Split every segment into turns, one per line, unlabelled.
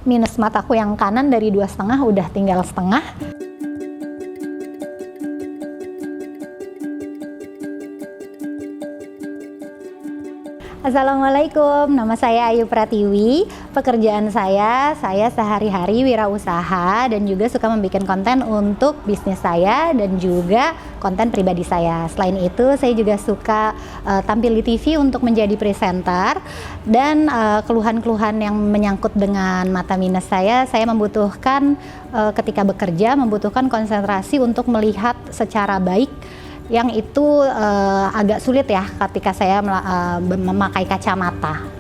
minus mataku yang kanan dari 2,5 udah tinggal setengah. Assalamualaikum, nama saya Ayu Pratiwi. Pekerjaan saya sehari-hari wirausaha dan juga suka membuat konten untuk bisnis saya dan juga konten pribadi saya. Selain itu, saya juga suka tampil di TV untuk menjadi presenter dan keluhan-keluhan yang menyangkut dengan mata minus saya membutuhkan ketika bekerja membutuhkan konsentrasi untuk melihat secara baik, yang itu agak sulit ya ketika saya memakai kacamata.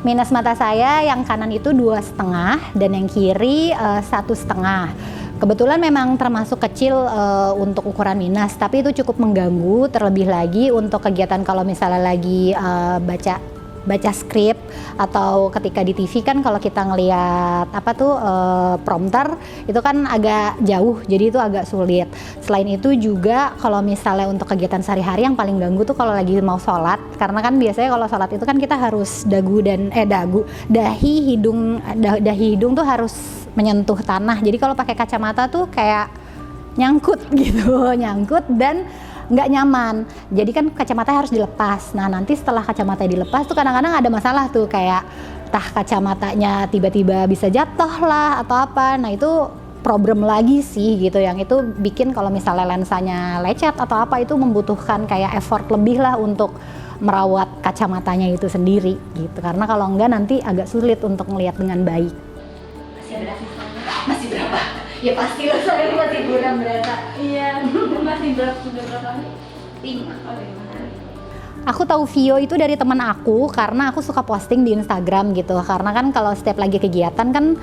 Minus mata saya yang kanan itu 2,5 dan yang kiri 1,5. Kebetulan memang termasuk kecil untuk ukuran minus, tapi itu cukup mengganggu, terlebih lagi untuk kegiatan kalau misalnya lagi baca skrip atau ketika di TV kan kalau kita ngelihat prompter itu kan agak jauh, jadi itu agak sulit. Selain itu juga kalau misalnya untuk kegiatan sehari-hari yang paling ganggu tuh kalau lagi mau sholat, karena kan biasanya kalau sholat itu kan kita harus dahi hidung tuh harus menyentuh tanah. Jadi kalau pakai kacamata tuh kayak nyangkut gitu, dan nggak nyaman. Jadi kan kacamata harus dilepas. Nah nanti setelah kacamata dilepas tuh kadang-kadang ada masalah tuh, kayak kacamatanya tiba-tiba bisa jatuh lah atau apa. Nah itu problem lagi sih gitu, yang itu bikin kalau misalnya lensanya lecet atau apa itu membutuhkan kayak effort lebih lah untuk merawat kacamatanya itu sendiri gitu. Karena kalau enggak nanti agak sulit untuk melihat dengan baik.
Masih berapa? Ya pastilah saya masih kurang berasa. Iya, masih berapa hari? 5. Oh, 5 hari.
Aku tahu Vio itu dari teman aku karena aku suka posting di Instagram gitu. Karena kan kalau setiap lagi kegiatan kan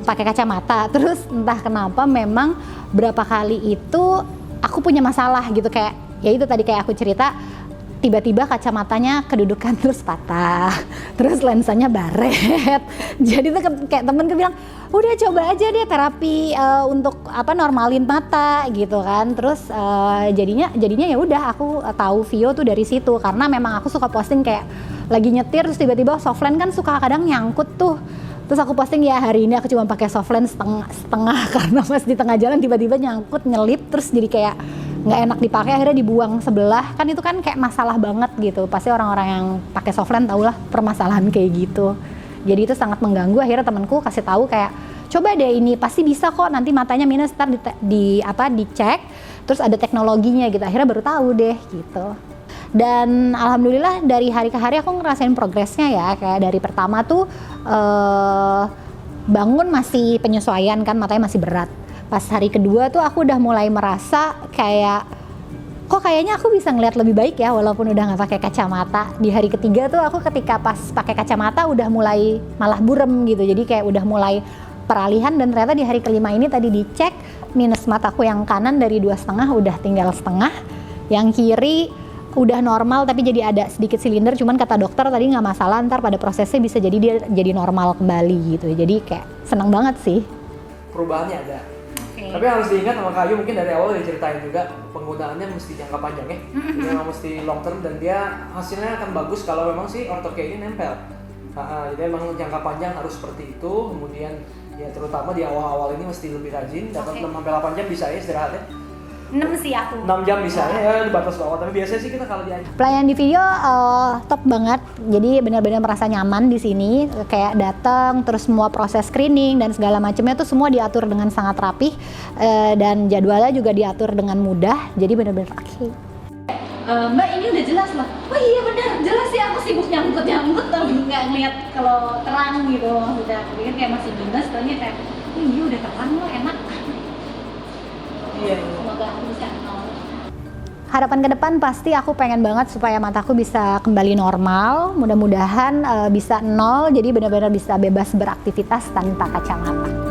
pakai kacamata. Terus entah kenapa memang berapa kali itu aku punya masalah gitu, kayak ya itu tadi kayak aku cerita, tiba-tiba kacamatanya kedudukan terus patah, terus lensanya baret. Jadi tuh kayak temenku bilang, udah coba aja deh terapi untuk normalin mata gitu kan. Terus jadinya ya udah aku tahu Vio tuh dari situ, karena memang aku suka posting kayak lagi nyetir terus tiba-tiba softline kan suka kadang nyangkut tuh. Terus aku posting ya hari ini aku cuma pakai softline setengah karena pas di tengah jalan tiba-tiba nyangkut, nyelip, terus jadi kayak nggak enak dipakai, akhirnya dibuang sebelah. Kan itu kan kayak masalah banget gitu, pasti orang-orang yang pakai softline tau lah permasalahan kayak gitu. Jadi itu sangat mengganggu. Akhirnya temanku kasih tahu kayak, coba deh ini pasti bisa kok, nanti matanya minus, ntar dicek terus ada teknologinya gitu. Akhirnya baru tahu deh gitu. Dan alhamdulillah dari hari ke hari aku ngerasain progresnya ya. Kayak dari pertama tuh bangun masih penyesuaian kan, matanya masih berat. Pas hari kedua tuh aku udah mulai merasa kayak, kok kayaknya aku bisa ngeliat lebih baik ya walaupun udah nggak pakai kacamata. Di hari ketiga tuh aku ketika pas pakai kacamata udah mulai malah burem gitu, jadi kayak udah mulai peralihan. Dan ternyata di hari kelima ini tadi dicek, minus mataku yang kanan dari 2,5 udah tinggal setengah, yang kiri udah normal tapi jadi ada sedikit silinder, cuman kata dokter tadi nggak masalah, ntar pada prosesnya bisa jadi dia jadi normal kembali gitu. Jadi kayak senang banget sih.
Perubahannya ada. Tapi harus diingat sama Kayu, mungkin dari awal diceritain juga penggunaannya mesti jangka panjang ya. Jadi memang mesti long term dan dia hasilnya akan bagus kalau memang si ortoke ini nempel. Jadi memang jangka panjang harus seperti itu. Kemudian ya terutama di awal-awal ini mesti lebih rajin, dapat 6-8 jam bisa ya istirahatnya.
6 sih aku.
6 jam bisa ya di batas bawah, tapi biasanya sih kita kalau
pelayan di video top banget. Jadi benar-benar merasa nyaman di sini, kayak datang terus semua proses screening dan segala macamnya tuh semua diatur dengan sangat rapih, dan jadwalnya juga diatur dengan mudah. Jadi benar-benar oke.
Mbak ini udah jelas lah. Oh iya benar, jelas sih, aku sibuk nyangkut tapi nggak ngeliat kalau terang gitu. Udah pikir kayak masih minus, ternyata kayak oh iya udah terang loh, enak.
Iya.
Semoga aku bisa nol.
Harapan ke depan pasti aku pengen banget supaya mataku bisa kembali normal. Mudah-mudahan bisa nol, jadi benar-benar bisa bebas beraktivitas tanpa kacamata.